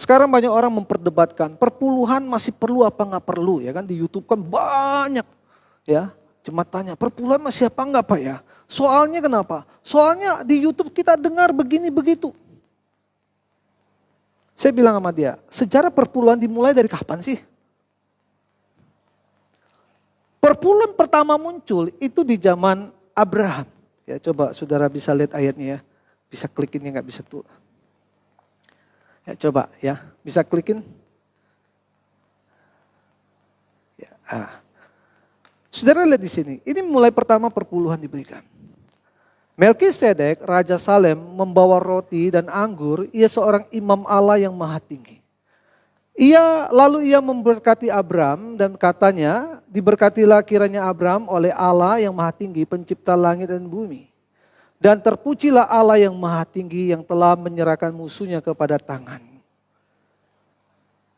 Sekarang banyak orang memperdebatkan perpuluhan masih perlu apa nggak perlu ya kan, di YouTube kan banyak ya. Jemaat tanya perpuluhan masih apa enggak Pak ya? Soalnya kenapa? Soalnya di YouTube kita dengar begini begitu. Saya bilang sama dia, sejarah perpuluhan dimulai dari kapan sih? Perpuluhan pertama muncul itu di zaman Abraham. Ya coba saudara bisa lihat ayatnya ya. Bisa klikin ya, nggak bisa tuh. Ya coba ya, bisa klikin. Ya, Saudara lihat di sini, ini mulai pertama perpuluhan diberikan. Melkisedek, Raja Salem membawa roti dan anggur, ia seorang imam Allah yang maha tinggi. Lalu ia memberkati Abram dan katanya, diberkatilah kiranya Abram oleh Allah yang maha tinggi, pencipta langit dan bumi. Dan terpujilah Allah yang maha tinggi yang telah menyerahkan musuhnya kepada tangan.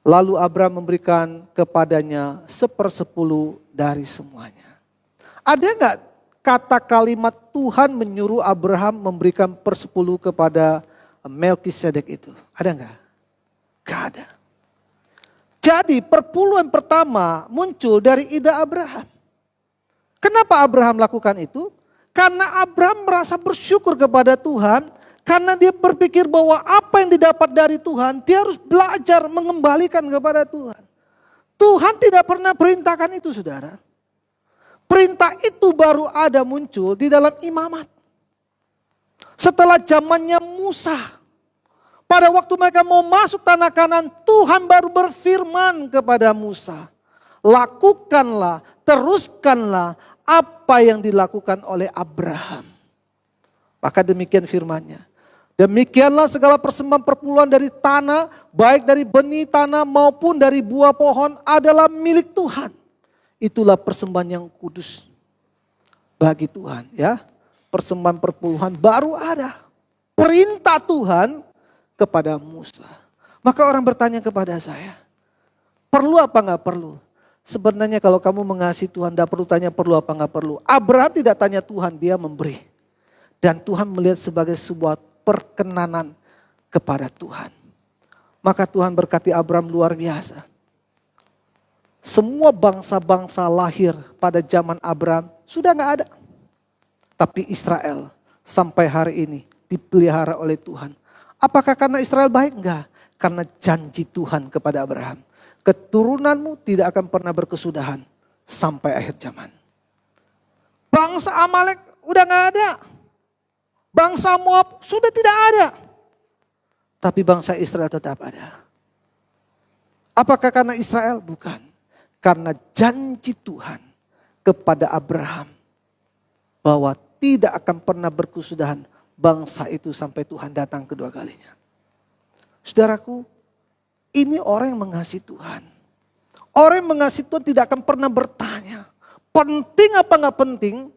Lalu Abram memberikan kepadanya 1/10 dari semuanya. Ada enggak kata kalimat Tuhan menyuruh Abraham memberikan 1/10 kepada Melkisedek itu? Ada enggak? Enggak ada. Jadi perpuluhan pertama muncul dari ide Abraham. Kenapa Abraham lakukan itu? Karena Abraham merasa bersyukur kepada Tuhan. Karena dia berpikir bahwa apa yang didapat dari Tuhan, dia harus belajar mengembalikan kepada Tuhan. Tuhan tidak pernah perintahkan itu saudara. Perintah itu baru ada muncul di dalam imamat. Setelah zamannya Musa. Pada waktu mereka mau masuk tanah Kanaan, Tuhan baru berfirman kepada Musa. Lakukanlah, teruskanlah apa yang dilakukan oleh Abraham. Maka demikian firman-Nya. Demikianlah segala persembahan perpuluhan dari tanah, baik dari benih tanah maupun dari buah pohon adalah milik Tuhan. Itulah persembahan yang kudus bagi Tuhan ya. Persembahan perpuluhan baru ada. Perintah Tuhan kepada Musa. Maka orang bertanya kepada saya, perlu apa enggak perlu? Sebenarnya kalau kamu mengasihi Tuhan tidak perlu tanya perlu apa enggak perlu. Abraham tidak tanya Tuhan, dia memberi. Dan Tuhan melihat sebagai sebuah perkenanan kepada Tuhan. Maka Tuhan berkati Abraham luar biasa. Semua bangsa-bangsa lahir pada zaman Abraham sudah enggak ada. Tapi Israel sampai hari ini dipelihara oleh Tuhan. Apakah karena Israel baik? Enggak. Karena janji Tuhan kepada Abraham. Keturunanmu tidak akan pernah berkesudahan sampai akhir zaman. Bangsa Amalek udah enggak ada. Bangsa Moab sudah tidak ada. Tapi bangsa Israel tetap ada. Apakah karena Israel? Bukan. Karena janji Tuhan kepada Abraham. Bahwa tidak akan pernah berkesudahan bangsa itu sampai Tuhan datang kedua kalinya. Saudaraku, ini orang yang mengasihi Tuhan. Orang yang mengasihi Tuhan tidak akan pernah bertanya. Penting apa enggak penting?